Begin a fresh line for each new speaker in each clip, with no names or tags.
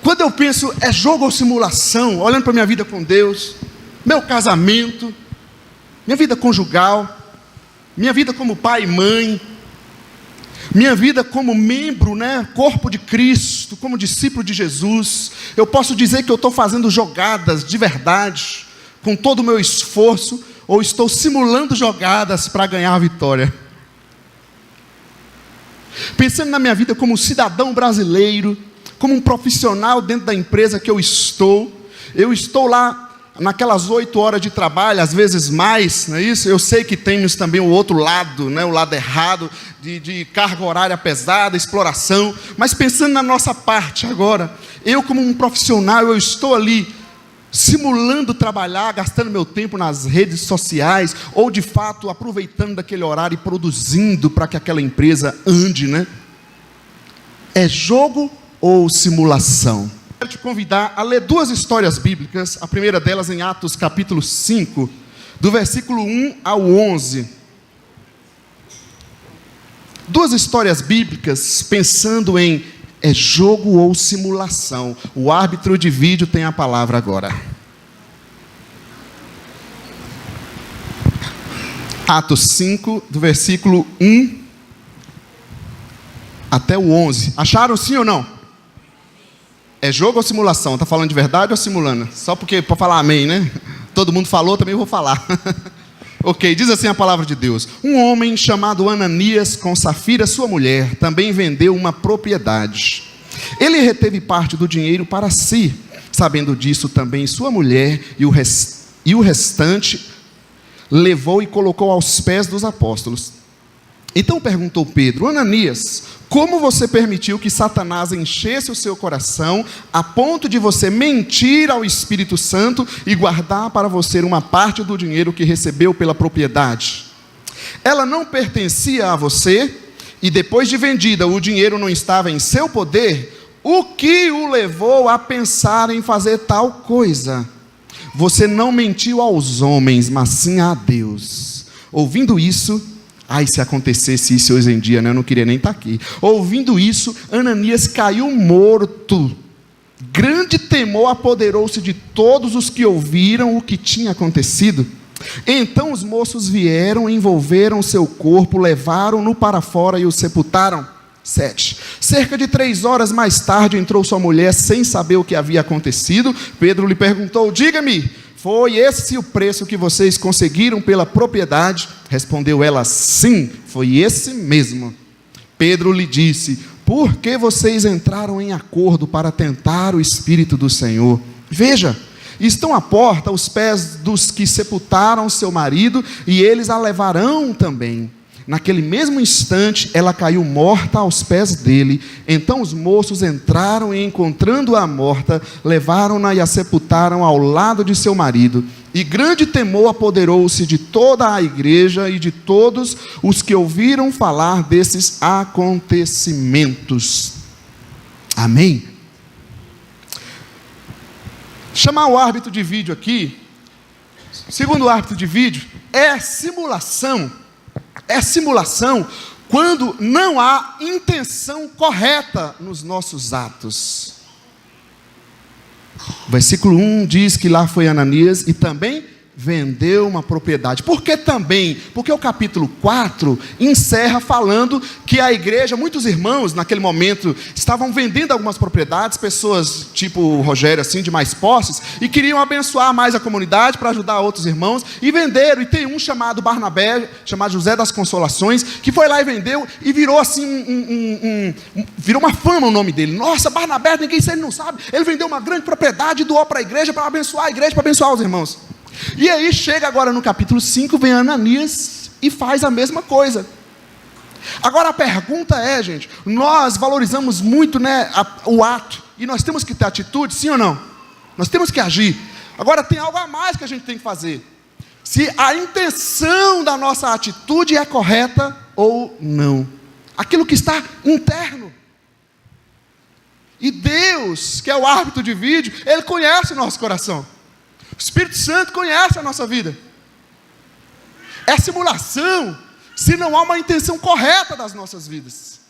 Quando eu penso, é jogo ou simulação, olhando para a minha vida com Deus, meu casamento, minha vida conjugal, minha vida como pai e mãe, minha vida como membro, corpo de Cristo, como discípulo de Jesus, eu posso dizer que eu estou fazendo jogadas de verdade, com todo o meu esforço, ou estou simulando jogadas para ganhar a vitória? Pensando na minha vida como cidadão brasileiro, como um profissional dentro da empresa que eu estou lá naquelas 8 horas de trabalho, às vezes mais, não é isso? Eu sei que temos também o outro lado, o lado errado, de carga horária pesada, exploração, mas pensando na nossa parte agora, eu como um profissional, eu estou ali, simulando trabalhar, gastando meu tempo nas redes sociais, ou de fato aproveitando daquele horário e produzindo para que aquela empresa ande, É jogo ou simulação? Quero te convidar a ler 2 histórias bíblicas, a primeira delas em Atos capítulo 5, do versículo 1 ao 11. 2 histórias bíblicas pensando em jogo ou simulação. O árbitro de vídeo tem a palavra agora. Atos 5, do versículo 1 até o 11. Acharam sim ou não? É jogo ou simulação? Está falando de verdade ou simulando? Só porque para falar amém, Todo mundo falou, também vou falar. Ok, diz assim a palavra de Deus. Um homem chamado Ananias, com Safira, sua mulher, também vendeu uma propriedade. Ele reteve parte do dinheiro para si. Sabendo disso, também sua mulher e o restante levou e colocou aos pés dos apóstolos. Então perguntou Pedro: Ananias, como você permitiu que Satanás enchesse o seu coração a ponto de você mentir ao Espírito Santo e guardar para você uma parte do dinheiro que recebeu pela propriedade? Ela não pertencia a você, e depois de vendida o dinheiro não estava em seu poder. O que o levou a pensar em fazer tal coisa? Você não mentiu aos homens, mas sim a Deus. Ouvindo isso, se acontecesse isso hoje em dia, eu não queria nem estar aqui. Ouvindo isso, Ananias caiu morto. Grande temor apoderou-se de todos os que ouviram o que tinha acontecido. Então os moços vieram, envolveram seu corpo, levaram-no para fora e o sepultaram. 7. Cerca de 3 horas mais tarde entrou sua mulher sem saber o que havia acontecido. Pedro lhe perguntou: diga-me, foi esse o preço que vocês conseguiram pela propriedade? Respondeu ela: sim, foi esse mesmo. Pedro lhe disse: por que vocês entraram em acordo para tentar o Espírito do Senhor? Veja, estão à porta os pés dos que sepultaram seu marido, e eles a levarão também. Naquele mesmo instante, ela caiu morta aos pés dele. Então os moços entraram e, encontrando-a morta, levaram-na e a sepultaram ao lado de seu marido. E grande temor apoderou-se de toda a igreja e de todos os que ouviram falar desses acontecimentos. Amém? Chamar o árbitro de vídeo aqui, segundo o árbitro de vídeo, é simulação quando não há intenção correta nos nossos atos. Versículo 1 diz que lá foi Ananias e também vendeu uma propriedade. Por que também? Porque o capítulo 4 encerra falando que a igreja, muitos irmãos naquele momento estavam vendendo algumas propriedades, pessoas tipo o Rogério assim, de mais posses, e queriam abençoar mais a comunidade para ajudar outros irmãos, e venderam. E tem um chamado Barnabé, chamado José das Consolações, que foi lá e vendeu, e virou assim virou uma fama o nome dele. Nossa, Barnabé, ninguém sabe, ele não sabe, ele vendeu uma grande propriedade e doou para a igreja, para abençoar a igreja, para abençoar os irmãos. E aí chega agora no capítulo 5, vem Ananias e faz a mesma coisa. Agora a pergunta é, gente, nós valorizamos muito o ato, e nós temos que ter atitude, sim ou não? Nós temos que agir. Agora tem algo a mais que a gente tem que fazer. Se a intenção da nossa atitude é correta ou não. Aquilo que está interno. E Deus, que é o árbitro de vídeo, Ele conhece o nosso coração. O Espírito Santo conhece a nossa vida. É simulação se não há uma intenção correta das nossas vidas.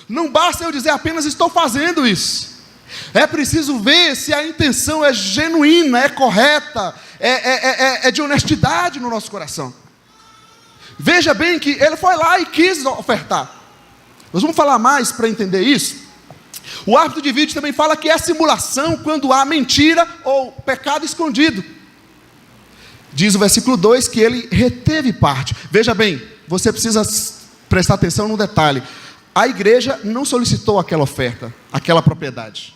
Não basta eu dizer apenas estou fazendo isso. É preciso ver se a intenção é genuína, é correta, é de honestidade no nosso coração. Veja bem que ele foi lá e quis ofertar. Nós vamos falar mais para entender isso. O árbitro de vídeo também fala que é simulação quando há mentira ou pecado escondido. Diz o versículo 2 que ele reteve parte. Veja bem, você precisa prestar atenção num detalhe. A igreja não solicitou aquela oferta, aquela propriedade,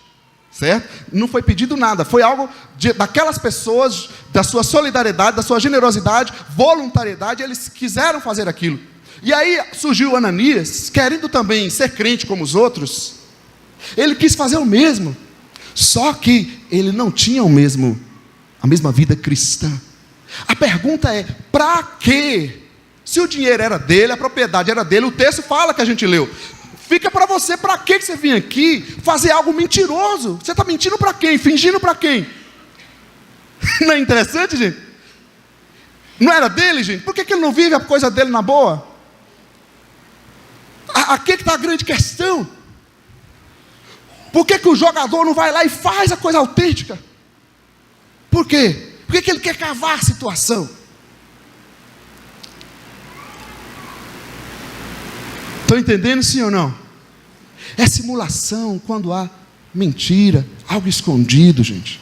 certo? Não foi pedido nada, foi algo daquelas pessoas, da sua solidariedade, da sua generosidade, voluntariedade, eles quiseram fazer aquilo. E aí surgiu Ananias, querendo também ser crente como os outros. Ele quis fazer o mesmo, só que ele não tinha a mesma vida cristã. A pergunta é, para quê? Se o dinheiro era dele, a propriedade era dele, o texto fala que a gente leu. Fica para você, para que você vem aqui fazer algo mentiroso? Você está mentindo para quem? Fingindo para quem? Não é interessante, gente? Não era dele, gente? Por que ele não vive a coisa dele na boa? Aqui que está a grande questão. Por que o jogador não vai lá e faz a coisa autêntica? Por quê? Por que ele quer cavar a situação? Estão entendendo, sim ou não? É simulação quando há mentira, algo escondido, gente.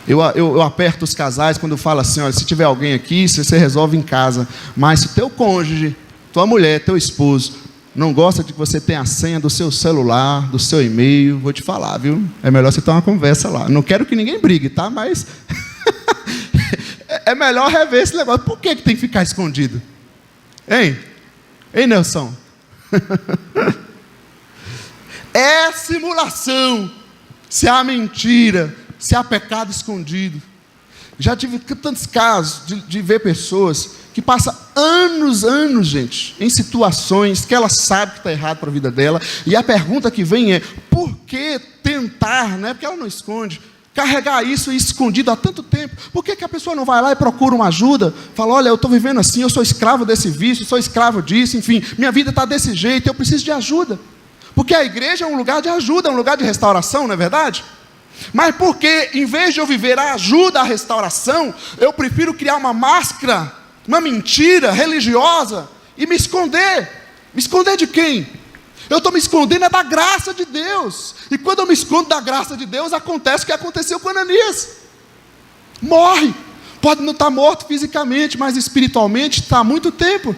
Eu aperto os casais quando eu falo assim, olha, se tiver alguém aqui, você resolve em casa. Mas se o teu cônjuge, tua mulher, teu esposo, não gosta de que você tenha a senha do seu celular, do seu e-mail, vou te falar, viu? É melhor você ter uma conversa lá. Não quero que ninguém brigue, tá? Mas é melhor rever esse negócio. Por que tem que ficar escondido? Hein, Nelson? É simulação se há mentira, se há pecado escondido. Já tive tantos casos de ver pessoas que passam anos, gente, em situações que ela sabe que está errado para a vida dela, e a pergunta que vem é, por que tentar, né? Porque ela não esconde, carregar isso escondido há tanto tempo? Por que a pessoa não vai lá e procura uma ajuda? Fala, olha, eu estou vivendo assim, eu sou escravo desse vício, sou escravo disso, enfim, minha vida está desse jeito, eu preciso de ajuda. Porque a igreja é um lugar de ajuda, é um lugar de restauração, não é verdade? Mas porque, em vez de eu viver a ajuda, a restauração, eu prefiro criar uma máscara, uma mentira religiosa, e me esconder. Me esconder de quem? Eu estou me escondendo da graça de Deus. E quando eu me escondo da graça de Deus, acontece o que aconteceu com Ananias. Morre. Pode não estar morto fisicamente, mas espiritualmente está há muito tempo.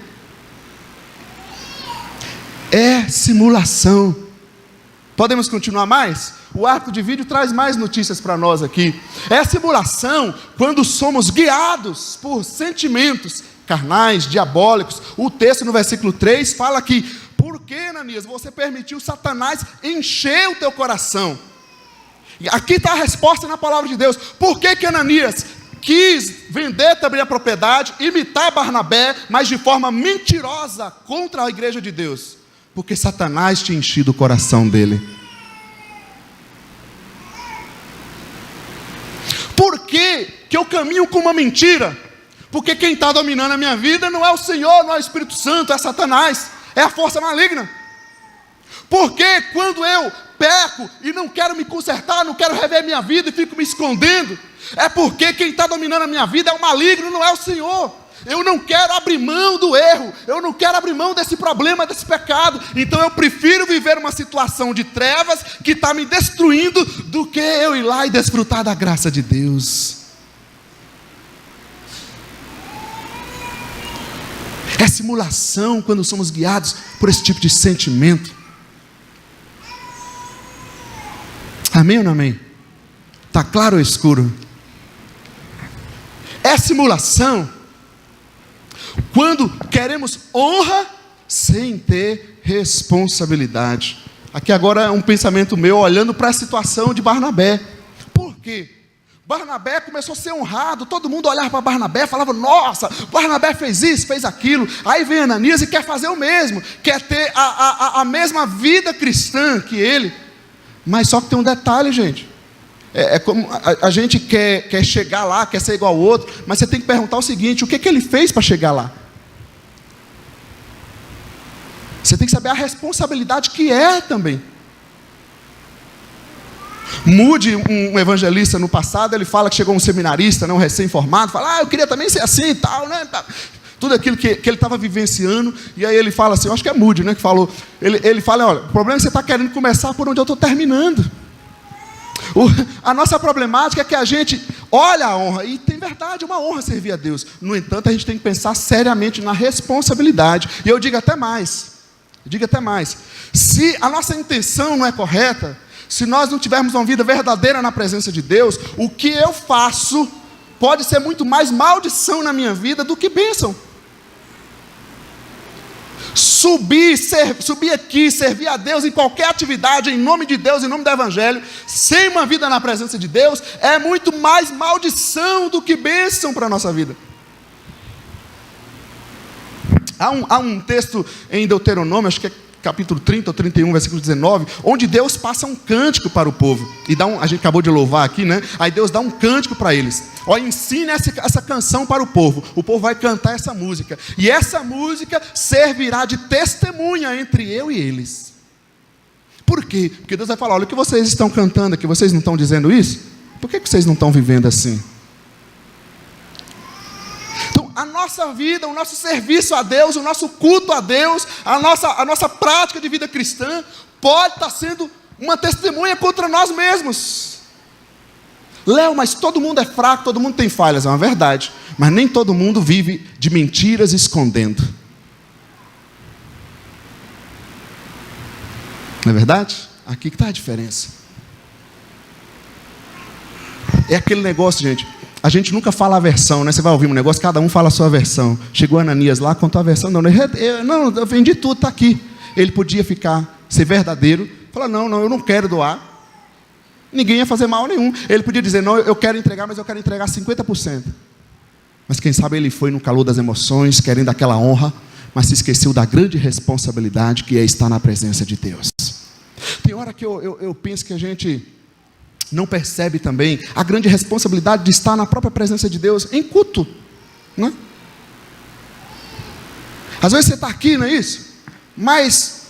É simulação. Podemos continuar mais? O arco de vídeo traz mais notícias para nós aqui. É simulação quando somos guiados por sentimentos carnais, diabólicos. O texto no versículo 3 fala que, por que, Ananias, você permitiu Satanás encher o teu coração? E aqui está a resposta na palavra de Deus. Por que Ananias quis vender também a propriedade, imitar Barnabé, mas de forma mentirosa contra a igreja de Deus? Porque Satanás tinha enchido o coração dele. Por que eu caminho com uma mentira? Porque quem está dominando a minha vida não é o Senhor, não é o Espírito Santo, é Satanás, é a força maligna. Porque quando eu peco e não quero me consertar, não quero rever minha vida e fico me escondendo, é porque quem está dominando a minha vida é o maligno, não é o Senhor. Eu não quero abrir mão do erro, eu não quero abrir mão desse problema, desse pecado. Então eu prefiro viver uma situação de trevas que está me destruindo, do que eu ir lá e desfrutar da graça de Deus. É simulação quando somos guiados por esse tipo de sentimento. Amém ou não amém? Está claro ou escuro? É simulação quando queremos honra sem ter responsabilidade. Aqui agora é um pensamento meu, olhando para a situação de Barnabé. Por quê? Barnabé começou a ser honrado, todo mundo olhava para Barnabé, falava, nossa, Barnabé fez isso, fez aquilo. Aí vem Ananias e quer fazer o mesmo, quer ter a mesma vida cristã que ele. Mas só que tem um detalhe, gente. É como a gente quer chegar lá, quer ser igual ao outro, mas você tem que perguntar o seguinte, o que ele fez para chegar lá? Você tem que saber a responsabilidade que é também. Moody, um evangelista no passado, ele fala que chegou um seminarista, né, um recém-formado, fala, eu queria também ser assim e tal, né? Tudo aquilo que ele estava vivenciando, e aí ele fala assim, eu acho que é Moody, né, que falou, ele fala, olha, o problema é que você está querendo começar por onde eu estou terminando. A nossa problemática é que a gente olha a honra, e tem verdade, é uma honra servir a Deus. No entanto, a gente tem que pensar seriamente na responsabilidade. E eu digo até mais, se a nossa intenção não é correta, se nós não tivermos uma vida verdadeira na presença de Deus, o que eu faço pode ser muito mais maldição na minha vida do que bênção. Subir aqui, servir a Deus em qualquer atividade, em nome de Deus, em nome do Evangelho, sem uma vida na presença de Deus, é muito mais maldição do que bênção para a nossa vida. Há um texto em Deuteronômio, acho que é capítulo 30 ou 31, versículo 19, onde Deus passa um cântico para o povo, e a gente acabou de louvar aqui, né? Aí Deus dá um cântico para eles, ensina essa canção para o povo vai cantar essa música, e essa música servirá de testemunha entre eu e eles. Por quê? Porque Deus vai falar, olha, o que vocês estão cantando aqui, vocês não estão dizendo isso? Por que vocês não estão vivendo assim? A nossa vida, o nosso serviço a Deus, o nosso culto a Deus, a nossa prática de vida cristã, pode estar sendo uma testemunha contra nós mesmos. Léo, mas todo mundo é fraco, todo mundo tem falhas, é uma verdade, mas nem todo mundo vive de mentiras escondendo. Não é verdade? Aqui que está a diferença. É aquele negócio, gente. A gente nunca fala a versão, né? Você vai ouvir um negócio, cada um fala a sua versão. Chegou Ananias lá, contou a versão. Não, eu vendi tudo, está aqui. Ele podia ser verdadeiro. Falar, não, eu não quero doar. Ninguém ia fazer mal nenhum. Ele podia dizer, não, eu quero entregar, mas eu quero entregar 50%. Mas quem sabe ele foi no calor das emoções, querendo aquela honra, mas se esqueceu da grande responsabilidade que é estar na presença de Deus. Tem hora que eu penso que a gente não percebe também a grande responsabilidade de estar na própria presença de Deus em culto, né? Às vezes você está aqui, não é isso? Mas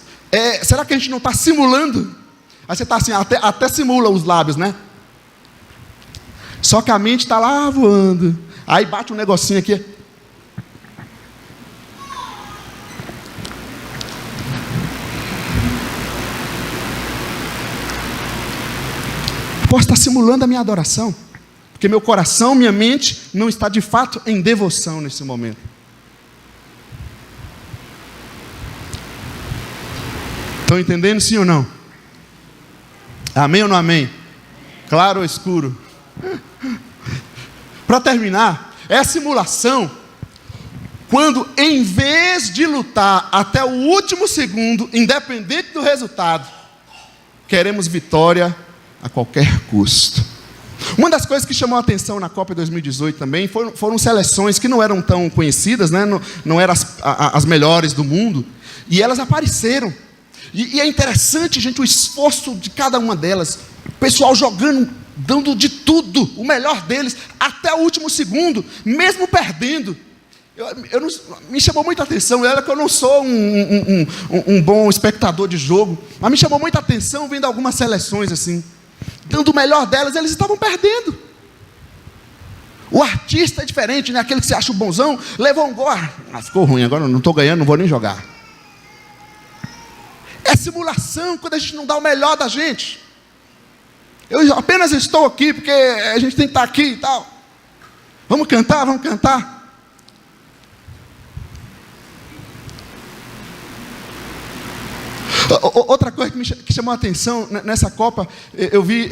será que a gente não está simulando? Aí você está assim, até simula os lábios, né? Só que a mente está lá voando. Aí bate um negocinho aqui. Posso estar simulando a minha adoração, porque meu coração, minha mente não está de fato em devoção nesse momento. Estão entendendo, sim ou não? Amém ou não amém? Claro ou escuro? Para terminar, é a simulação quando, em vez de lutar até o último segundo, independente do resultado, queremos vitória a qualquer custo. Uma das coisas que chamou a atenção na Copa 2018 também foram seleções que não eram tão conhecidas, né? Não eram as melhores do mundo, e elas apareceram. E é interessante, gente, o esforço de cada uma delas. O pessoal jogando, dando de tudo, o melhor deles, até o último segundo, mesmo perdendo. Me chamou muita atenção, que eu não sou um bom espectador de jogo, mas me chamou muita atenção vendo algumas seleções assim, dando o melhor delas, eles estavam perdendo. O artista é diferente, né? Aquele que você acha o bonzão, levou um gol, ficou ruim, agora eu não estou ganhando, não vou nem jogar. É simulação quando a gente não dá o melhor da gente. Eu apenas estou aqui porque a gente tem que estar aqui e tal. Vamos cantar, vamos cantar. Outra coisa que chamou a atenção nessa Copa, eu vi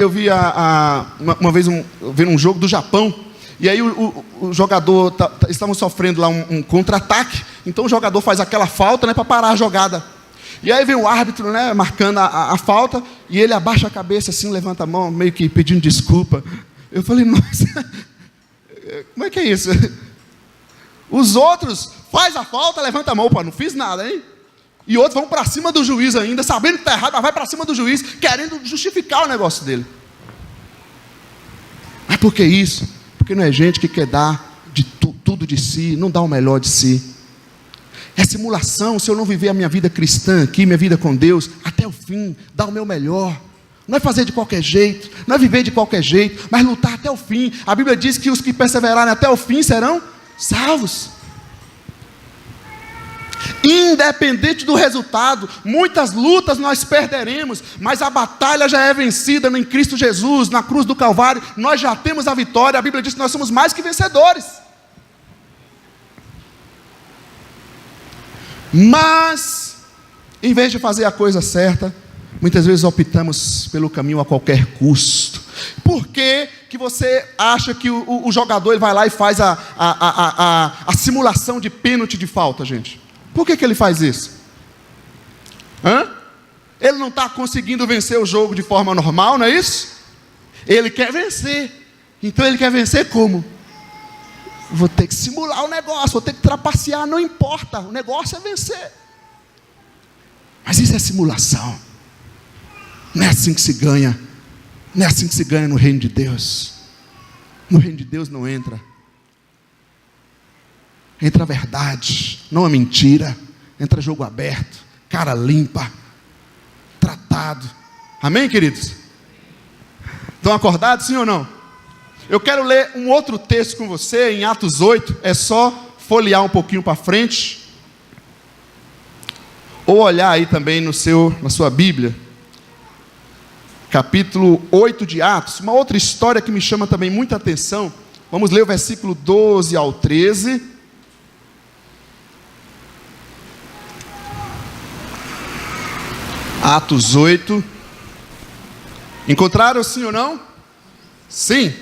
uma vez um jogo do Japão, e aí o jogador, estavam sofrendo lá um contra-ataque, então o jogador faz aquela falta, né, para parar a jogada. E aí vem o árbitro, né, marcando a falta, e ele abaixa a cabeça assim, levanta a mão, meio que pedindo desculpa. Eu falei, nossa, como é que é isso? Os outros faz a falta, levanta a mão, pô, não fiz nada, hein? E outros vão para cima do juiz ainda, sabendo que está errado, mas vai para cima do juiz, querendo justificar o negócio dele. Mas por que isso? Porque não é gente que quer dar tudo de si, não dá o melhor de si. É simulação. Se eu não viver a minha vida cristã aqui, minha vida com Deus, até o fim, dar o meu melhor. não é fazer de qualquer jeito, não é viver de qualquer jeito, mas lutar até o fim. A Bíblia diz que os que perseverarem até o fim serão salvos. Independente do resultado, muitas lutas nós perderemos, mas a batalha já é vencida em Cristo Jesus, na cruz do Calvário, nós já temos a vitória. A Bíblia diz que nós somos mais que vencedores. Mas, em vez de fazer a coisa certa, muitas vezes optamos pelo caminho a qualquer custo. Por que você acha que o jogador ele vai lá e faz a simulação de pênalti de falta, gente? Por que ele faz isso? Ele não está conseguindo vencer o jogo de forma normal, não é isso? Ele quer vencer. Então ele quer vencer como? Vou ter que simular o negócio, vou ter que trapacear, não importa, o negócio é vencer. Mas isso é simulação. Não é assim que se ganha. Não é assim que se ganha no reino de Deus. No reino de Deus não entra a verdade, não a mentira. Entra jogo aberto, cara limpa, tratado. Amém, queridos? Estão acordados, sim ou não? Eu quero ler um outro texto com você, em Atos 8. É só folhear um pouquinho para frente, ou olhar aí também na sua Bíblia. Capítulo 8 de Atos. Uma outra história que me chama também muita atenção. Vamos ler o versículo 12 ao 13. Atos 8. Encontraram sim ou não? Sim.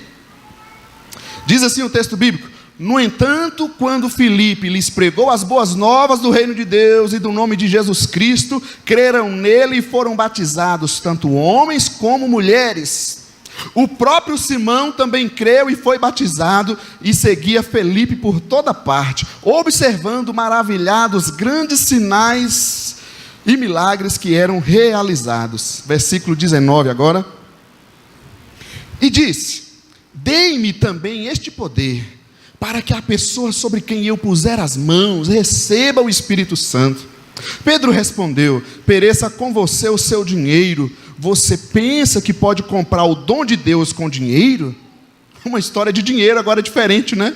Diz assim o texto bíblico: no entanto, quando Filipe lhes pregou as boas novas do reino de Deus e do nome de Jesus Cristo, creram nele e foram batizados, tanto homens como mulheres. O próprio Simão também creu e foi batizado, e seguia Filipe por toda parte, observando maravilhados grandes sinais e milagres que eram realizados. Versículo 19 agora. E disse: dei-me também este poder, para que a pessoa sobre quem eu puser as mãos receba o Espírito Santo. Pedro respondeu: pereça com você o seu dinheiro. Você pensa que pode comprar o dom de Deus com dinheiro? Uma história de dinheiro agora diferente, né?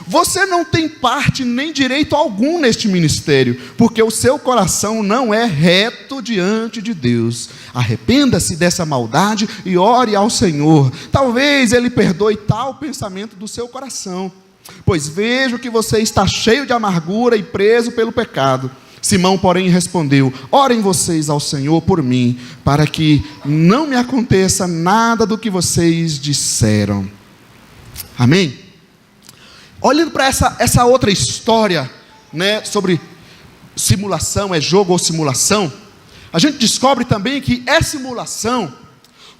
Você não tem parte nem direito algum neste ministério, porque o seu coração não é reto diante de Deus. Arrependa-se dessa maldade e ore ao Senhor. Talvez Ele perdoe tal pensamento do seu coração, pois vejo que você está cheio de amargura e preso pelo pecado. Simão, porém, respondeu: orem vocês ao Senhor por mim, para que não me aconteça nada do que vocês disseram. Amém? Olhando para essa outra história, né, sobre simulação, é jogo ou simulação, a gente descobre também que é simulação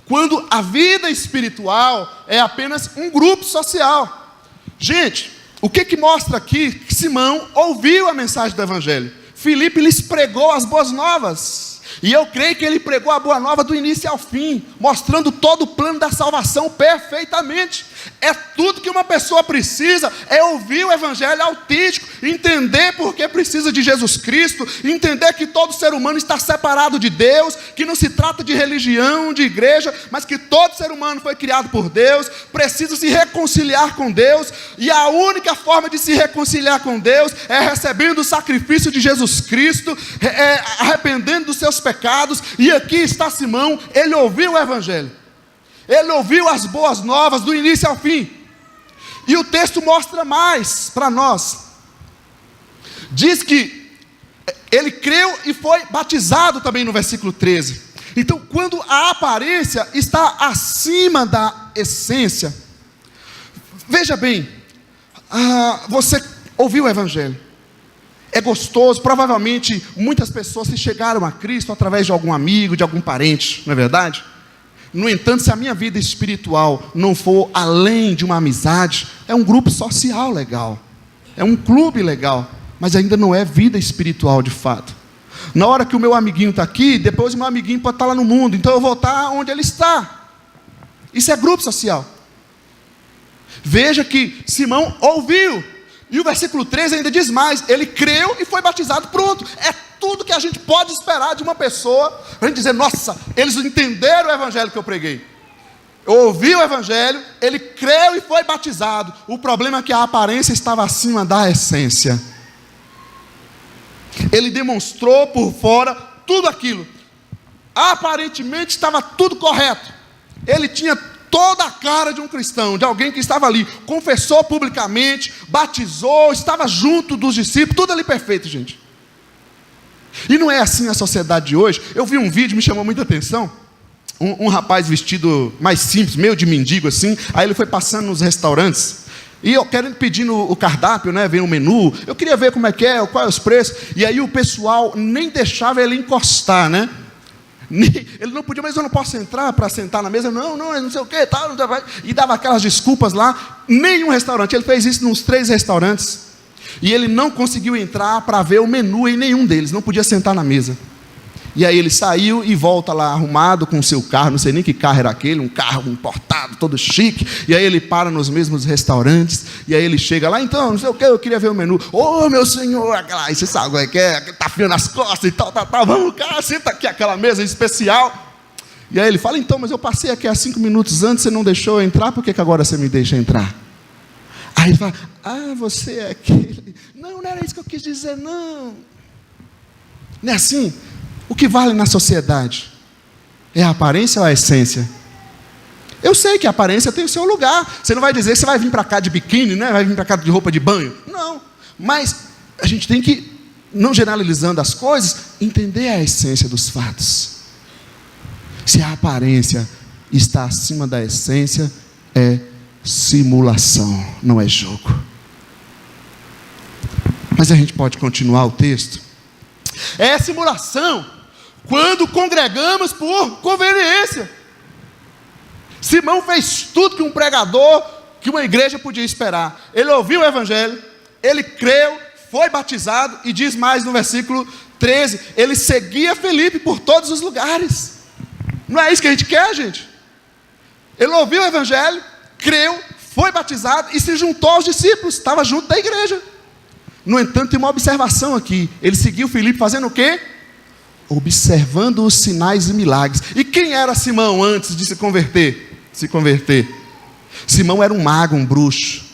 quando a vida espiritual é apenas um grupo social. Gente, o que mostra aqui? Que Simão ouviu a mensagem do Evangelho. Filipe lhes pregou as boas novas. E eu creio que ele pregou a boa nova do início ao fim, mostrando todo o plano da salvação perfeitamente. É tudo que uma pessoa precisa, é ouvir o Evangelho autêntico, entender por que precisa de Jesus Cristo, entender que todo ser humano está separado de Deus, que não se trata de religião, de igreja, mas que todo ser humano foi criado por Deus, precisa se reconciliar com Deus, e a única forma de se reconciliar com Deus é recebendo o sacrifício de Jesus Cristo, arrependendo dos seus pecados. E aqui está Simão, ele ouviu o Evangelho, ele ouviu as boas novas do início ao fim, e o texto mostra mais para nós. Diz que ele creu e foi batizado também no versículo 13. Então, quando a aparência está acima da essência, veja bem, você ouviu o Evangelho, é gostoso, provavelmente muitas pessoas se chegaram a Cristo através de algum amigo, de algum parente, não é verdade? No entanto, se a minha vida espiritual não for além de uma amizade, é um grupo social legal, é um clube legal, mas ainda não é vida espiritual de fato. Na hora que o meu amiguinho está aqui, depois o meu amiguinho pode estar lá no mundo, então eu vou estar onde ele está. Isso é grupo social. Veja que Simão ouviu, e o versículo 13 ainda diz mais: ele creu e foi batizado. Pronto, é tudo que a gente pode esperar de uma pessoa, para a gente dizer, nossa, eles entenderam o evangelho que eu preguei. Ouviu o evangelho, ele creu e foi batizado. O problema é que a aparência estava acima da essência. Ele demonstrou por fora tudo aquilo. Aparentemente estava tudo correto. Ele tinha toda a cara de um cristão, de alguém que estava ali, confessou publicamente, batizou, estava junto dos discípulos, tudo ali perfeito, gente. E não é assim a sociedade de hoje. Eu vi um vídeo, me chamou muita atenção. Um rapaz vestido mais simples, meio de mendigo assim. Aí ele foi passando nos restaurantes. E eu quero pedindo o cardápio, né? Vem o menu. Eu queria ver como é que é, quais os preços. E aí o pessoal nem deixava ele encostar, né? Ele não podia, mas eu não posso entrar para sentar na mesa. Não sei o que, tal. E dava aquelas desculpas lá. Nenhum restaurante. Ele fez isso nos 3 restaurantes. E ele não conseguiu entrar para ver o menu em nenhum deles. Não podia sentar na mesa. E aí ele saiu e volta lá arrumado com o seu carro, não sei nem que carro era aquele, um carro importado, todo chique. E aí ele para nos mesmos restaurantes, e aí ele chega lá, então, não sei o que, eu queria ver o menu. Ô, meu senhor, aí você sabe o que é, tá frio nas costas e tal, vamos cá, senta aqui, aquela mesa especial. E aí ele fala, então, mas eu passei aqui há 5 minutos antes, você não deixou eu entrar, por que agora você me deixa entrar? Aí ele fala, você é aquele. Não era isso que eu quis dizer, não. Não é assim? O que vale na sociedade é a aparência ou a essência? Eu sei que a aparência tem o seu lugar. Você não vai dizer que você vai vir para cá de biquíni, né? Vai vir para cá de roupa de banho. Não. Mas a gente tem que, não generalizando as coisas, entender a essência dos fatos. Se a aparência está acima da essência, é simulação, não é jogo. Mas a gente pode continuar o texto. É simulação quando congregamos por conveniência. Simão fez tudo que um pregador, que uma igreja podia esperar. Ele ouviu o evangelho, ele creu, foi batizado, e diz mais no versículo 13, ele seguia Filipe por todos os lugares. Não é isso que a gente quer, gente? Ele ouviu o evangelho, creu, foi batizado e se juntou aos discípulos, estava junto da igreja. No entanto, tem uma observação aqui. Ele seguiu Filipe fazendo o quê? Observando os sinais e milagres. E quem era Simão antes de se converter? Simão era um mago, um bruxo,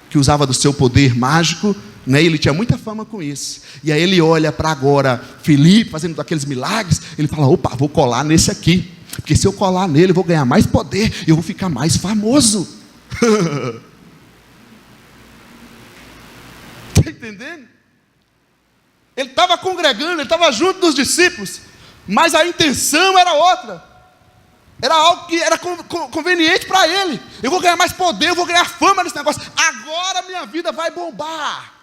que usava do seu poder mágico, né? Ele tinha muita fama com isso. E aí ele olha para agora Filipe fazendo aqueles milagres. Ele fala, opa, vou colar nesse aqui, porque se eu colar nele eu vou ganhar mais poder, eu vou ficar mais famoso. Está entendendo? Ele estava congregando, ele estava junto dos discípulos, mas a intenção era outra. Era algo que era conveniente para ele. Eu vou ganhar mais poder, eu vou ganhar fama nesse negócio. Agora minha vida vai bombar.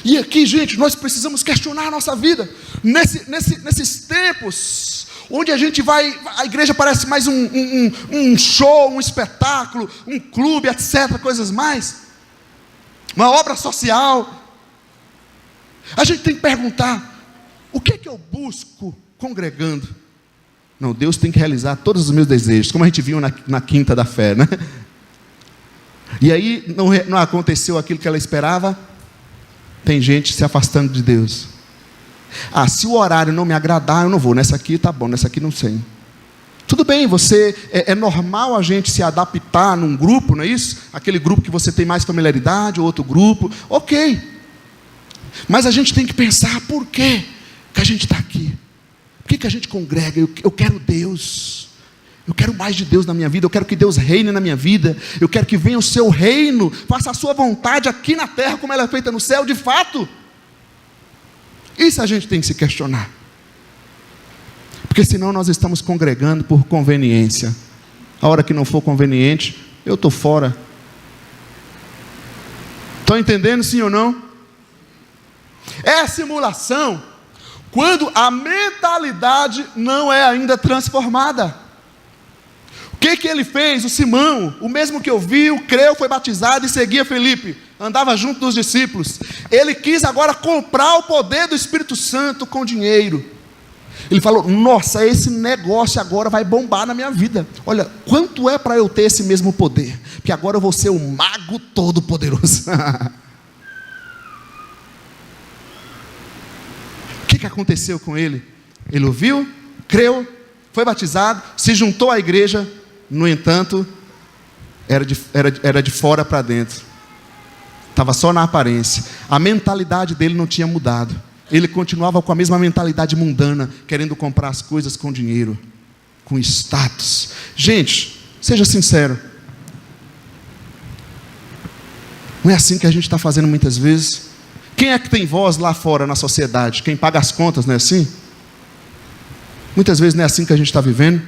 E aqui, gente, nós precisamos questionar a nossa vida. Nesses tempos, onde a gente vai, a igreja parece mais um show, um espetáculo, um clube, etc., coisas mais. Uma obra social. A gente tem que perguntar, o que é que eu busco congregando? Não, Deus tem que realizar todos os meus desejos, como a gente viu na quinta da fé, né? E aí não aconteceu aquilo que ela esperava. Tem gente se afastando de Deus. Se o horário não me agradar, eu não vou. Nessa aqui tá bom, nessa aqui não sei. Tudo bem, é normal a gente se adaptar num grupo, não é isso? Aquele grupo que você tem mais familiaridade, ou outro grupo, ok. Mas a gente tem que pensar por que a gente está aqui. Por que a gente congrega? Eu quero Deus. Eu quero mais de Deus na minha vida. Eu quero que Deus reine na minha vida. Eu quero que venha o seu reino. Faça a sua vontade aqui na terra como ela é feita no céu, de fato. Isso a gente tem que se questionar. Porque senão nós estamos congregando por conveniência. A hora que não for conveniente, eu estou fora. Estão entendendo, sim ou não? É simulação quando a mentalidade não é ainda transformada. O que ele fez? O Simão, o mesmo que ouviu, creu, foi batizado e seguia Filipe, andava junto dos discípulos. Ele quis agora comprar o poder do Espírito Santo com dinheiro. Ele falou, nossa, esse negócio agora vai bombar na minha vida. Olha, quanto é para eu ter esse mesmo poder? Porque agora eu vou ser o mago todo poderoso. que aconteceu com ele? Ele ouviu, creu, foi batizado, se juntou à igreja, no entanto, era de fora para dentro. Estava só na aparência. A mentalidade dele não tinha mudado. Ele continuava com a mesma mentalidade mundana, querendo comprar as coisas com dinheiro, com status. Gente, seja sincero. Não é assim que a gente está fazendo muitas vezes? Quem é que tem voz lá fora na sociedade? Quem paga as contas, não é assim? Muitas vezes não é assim que a gente está vivendo.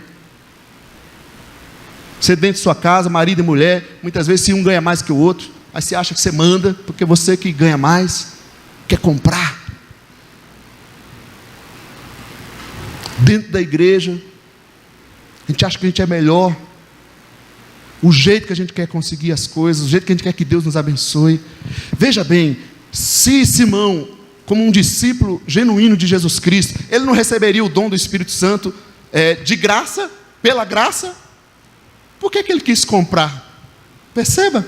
Você dentro de sua casa, marido e mulher, muitas vezes se um ganha mais que o outro, aí você acha que você manda, porque você que ganha mais, quer comprar. Dentro da igreja, a gente acha que a gente é melhor. O jeito que a gente quer conseguir as coisas, o jeito que a gente quer que Deus nos abençoe. Veja bem, se Simão, como um discípulo genuíno de Jesus Cristo, ele não receberia o dom do Espírito Santo de graça, pela graça, por que ele quis comprar? Perceba,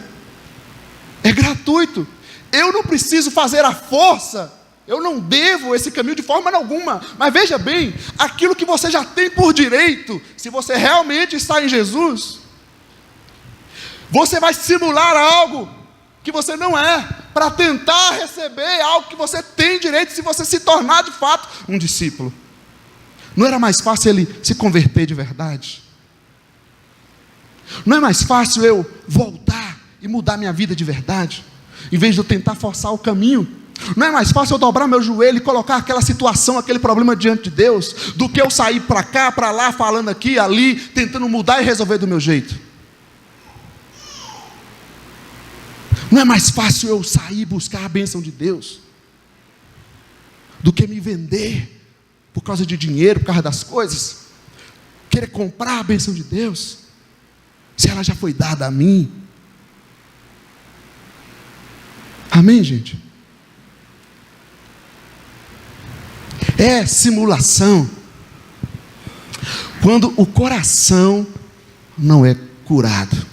é gratuito. Eu não preciso fazer a força, eu não devo esse caminho de forma alguma. Mas veja bem, aquilo que você já tem por direito, se você realmente está em Jesus, você vai simular algo que você não é, para tentar receber algo que você tem direito, se você se tornar de fato um discípulo. Não era mais fácil ele se converter de verdade? Não é mais fácil eu voltar e mudar minha vida de verdade, em vez de eu tentar forçar o caminho? Não é mais fácil eu dobrar meu joelho e colocar aquela situação, aquele problema diante de Deus, do que eu sair para cá, para lá, falando aqui, ali, tentando mudar e resolver do meu jeito? Não é mais fácil eu sair e buscar a bênção de Deus, do que me vender por causa de dinheiro, por causa das coisas, querer comprar a bênção de Deus, se ela já foi dada a mim? Amém, gente? É simulação quando o coração não é curado.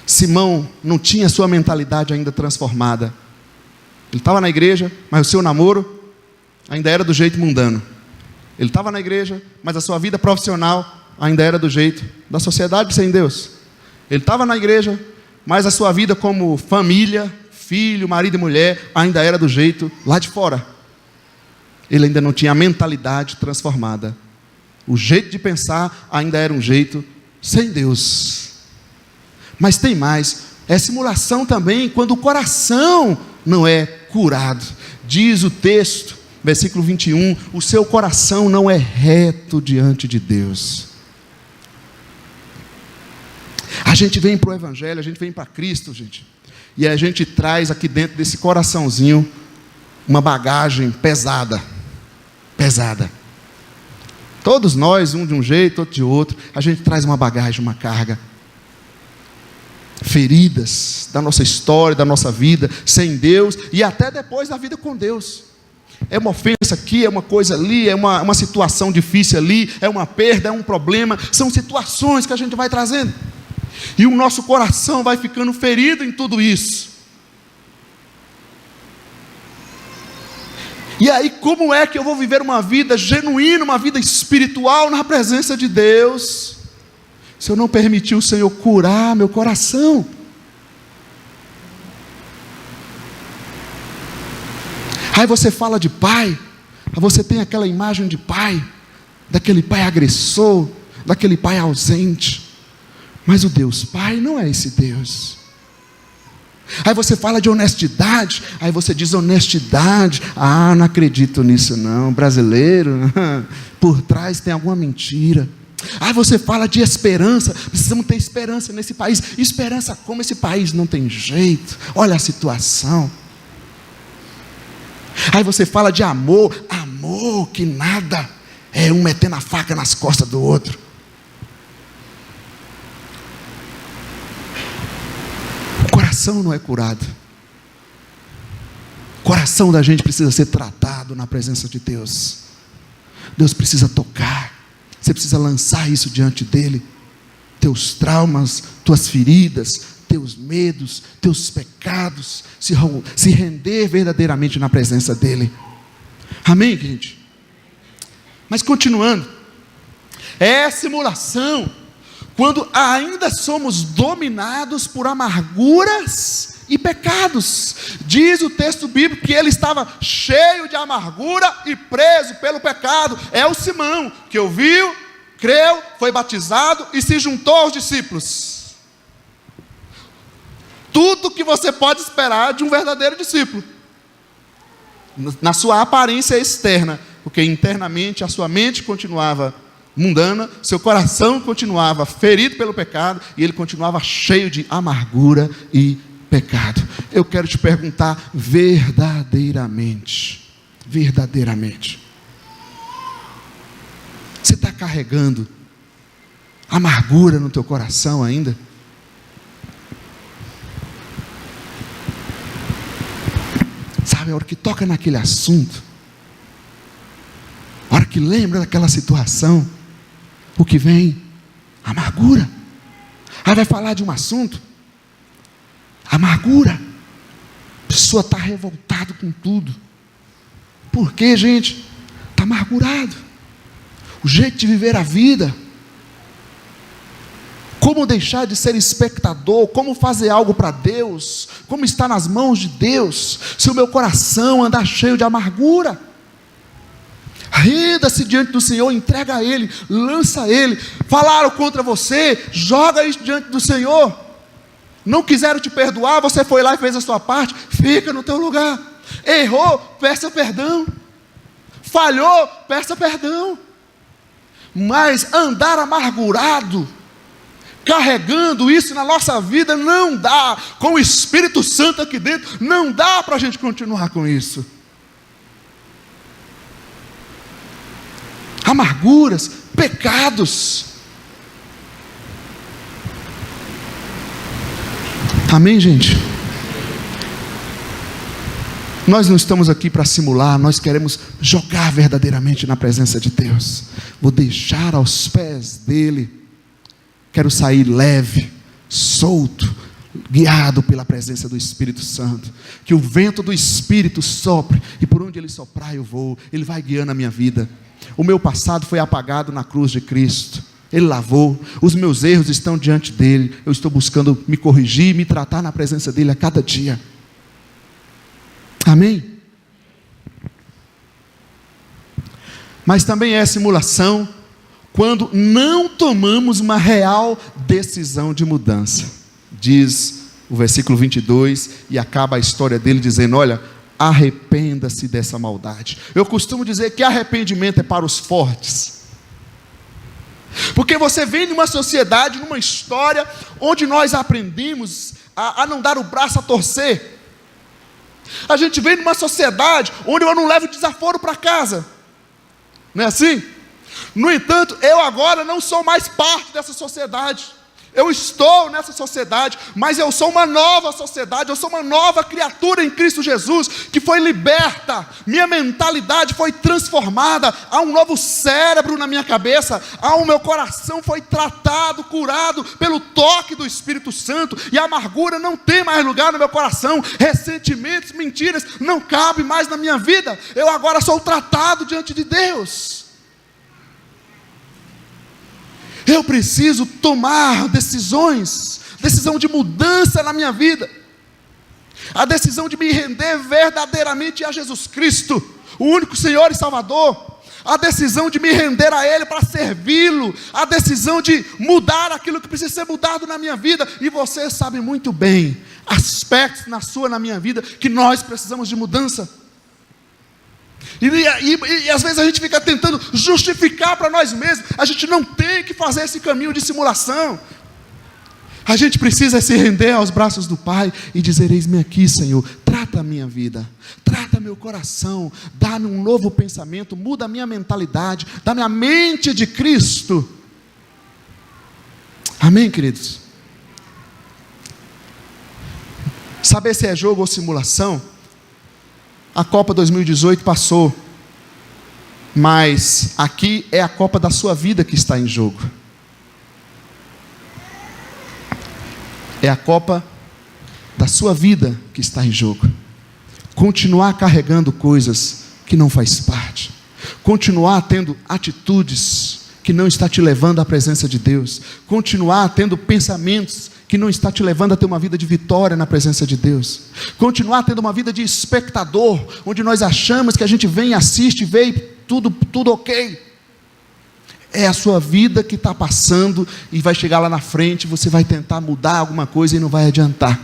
Simão não tinha sua mentalidade ainda transformada. Ele estava na igreja, mas o seu namoro ainda era do jeito mundano. Ele estava na igreja, mas a sua vida profissional ainda era do jeito da sociedade sem Deus. Ele estava na igreja, mas a sua vida como família, filho, marido e mulher, ainda era do jeito lá de fora. Ele ainda não tinha a mentalidade transformada. O jeito de pensar ainda era um jeito sem Deus. Mas tem mais, é simulação também quando o coração não é curado. Diz o texto, versículo 21, o seu coração não é reto diante de Deus. A gente vem para o Evangelho, a gente vem para Cristo, gente, e a gente traz aqui dentro desse coraçãozinho uma bagagem pesada. Pesada. Todos nós, um de um jeito, outro de outro, a gente traz uma bagagem, uma carga. Feridas da nossa história, da nossa vida, sem Deus, e até depois da vida com Deus. É uma ofensa aqui, é uma coisa ali, é uma situação difícil ali, é uma perda, é um problema, são situações que a gente vai trazendo, e o nosso coração vai ficando ferido em tudo isso. E aí, como é que eu vou viver uma vida genuína, uma vida espiritual na presença de Deus, se eu não permitir o Senhor curar meu coração? Aí você fala de pai, aí você tem aquela imagem de pai, daquele pai agressor, daquele pai ausente, mas o Deus Pai não é esse Deus. Aí você fala de honestidade, aí você diz honestidade, não acredito nisso não, brasileiro, por trás tem alguma mentira. Aí você fala de esperança, precisamos ter esperança nesse país. Esperança como? Esse país não tem jeito, olha a situação. Aí você fala de amor, amor que nada, é um metendo a faca nas costas do outro. O coração não é curado. O coração da gente precisa ser tratado na presença de Deus. Deus precisa tocar. Você precisa lançar isso diante dele. Teus traumas, tuas feridas, teus medos, teus pecados, se render verdadeiramente na presença dele. Amém, gente? Mas continuando, é simulação quando ainda somos dominados por amarguras e pecados. Diz o texto bíblico que ele estava cheio de amargura e preso pelo pecado. É o Simão que ouviu, creu, foi batizado e se juntou aos discípulos. Tudo que você pode esperar de um verdadeiro discípulo, na sua aparência externa, porque internamente a sua mente continuava mundana, seu coração continuava ferido pelo pecado e ele continuava cheio de amargura e pecado. Eu quero te perguntar verdadeiramente, você está carregando amargura no teu coração ainda? Sabe, a hora que toca naquele assunto, a hora que lembra daquela situação, o que vem? Amargura. Aí vai falar de um assunto, amargura. A pessoa está revoltada com tudo. Por quê, gente? Está amargurado. O jeito de viver a vida, como deixar de ser espectador, como fazer algo para Deus, como estar nas mãos de Deus, se o meu coração andar cheio de amargura. Renda-se diante do Senhor, entrega a Ele, lança a Ele. Falaram contra você, joga isso diante do Senhor. Não quiseram te perdoar, você foi lá e fez a sua parte, fica no teu lugar. Errou, peça perdão. Falhou, peça perdão. Mas andar amargurado, carregando isso na nossa vida, não dá. Com o Espírito Santo aqui dentro, não dá para a gente continuar com isso. Amarguras, pecados. Amém, gente? Nós não estamos aqui para simular, nós queremos jogar verdadeiramente na presença de Deus. Vou deixar aos pés dele. Quero sair leve, solto, guiado pela presença do Espírito Santo. Que o vento do Espírito sopre, e por onde ele soprar eu vou. Ele vai guiando a minha vida. O meu passado foi apagado na cruz de Cristo. Ele lavou. Os meus erros estão diante dele. Eu estou buscando me corrigir, me tratar na presença dele a cada dia. Amém? Mas também é simulação quando não tomamos uma real decisão de mudança. Diz o versículo 22, e acaba a história dele dizendo: olha, arrependa-se dessa maldade. Eu costumo dizer que arrependimento é para os fortes. Porque você vem numa sociedade, numa história, onde nós aprendemos a não dar o braço a torcer. A gente vem numa sociedade onde eu não levo desaforo para casa. Não é assim? No entanto, eu agora não sou mais parte dessa sociedade. Eu estou nessa sociedade, mas eu sou uma nova sociedade, eu sou uma nova criatura em Cristo Jesus, que foi liberta, minha mentalidade foi transformada, há um novo cérebro na minha cabeça, o meu coração foi tratado, curado pelo toque do Espírito Santo, e a amargura não tem mais lugar no meu coração, ressentimentos, mentiras, não cabem mais na minha vida, eu agora sou tratado diante de Deus. Eu preciso tomar decisões, decisão de mudança na minha vida, a decisão de me render verdadeiramente a Jesus Cristo, o único Senhor e Salvador, a decisão de me render a Ele para servi-lo, a decisão de mudar aquilo que precisa ser mudado na minha vida, e você sabe muito bem, aspectos na sua, na minha vida, que nós precisamos de mudança. E às vezes a gente fica tentando justificar para nós mesmos. A gente não tem que fazer esse caminho de simulação. A gente precisa se render aos braços do Pai e dizer: eis-me aqui, Senhor, trata a minha vida, trata meu coração, dá-me um novo pensamento, muda a minha mentalidade, dá-me a mente de Cristo. Amém, queridos? Saber se é jogo ou simulação? A Copa 2018 passou, mas aqui é a Copa da sua vida que está em jogo. É a Copa da sua vida que está em jogo. Continuar carregando coisas que não faz parte, continuar tendo atitudes que não está te levando à presença de Deus, continuar tendo pensamentos que não está te levando a ter uma vida de vitória na presença de Deus, continuar tendo uma vida de espectador, onde nós achamos que a gente vem, assiste, vê e tudo ok. É a sua vida que está passando e vai chegar lá na frente, você vai tentar mudar alguma coisa e não vai adiantar.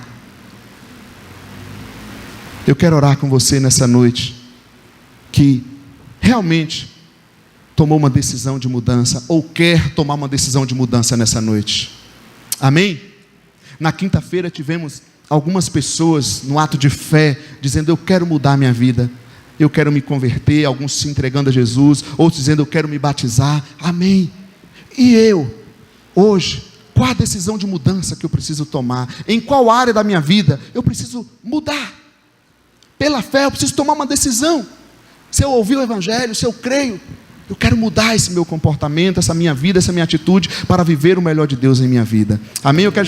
Eu quero orar com você nessa noite, que realmente tomou uma decisão de mudança, ou quer tomar uma decisão de mudança nessa noite. Amém? Na quinta-feira tivemos algumas pessoas no ato de fé, dizendo: eu quero mudar minha vida, eu quero me converter, alguns se entregando a Jesus, outros dizendo: eu quero me batizar. Amém? E eu, hoje, qual a decisão de mudança que eu preciso tomar? Em qual área da minha vida eu preciso mudar? Pela fé eu preciso tomar uma decisão. Se eu ouvir o Evangelho, se eu creio, eu quero mudar esse meu comportamento, essa minha vida, essa minha atitude, para viver o melhor de Deus em minha vida. Amém? Eu quero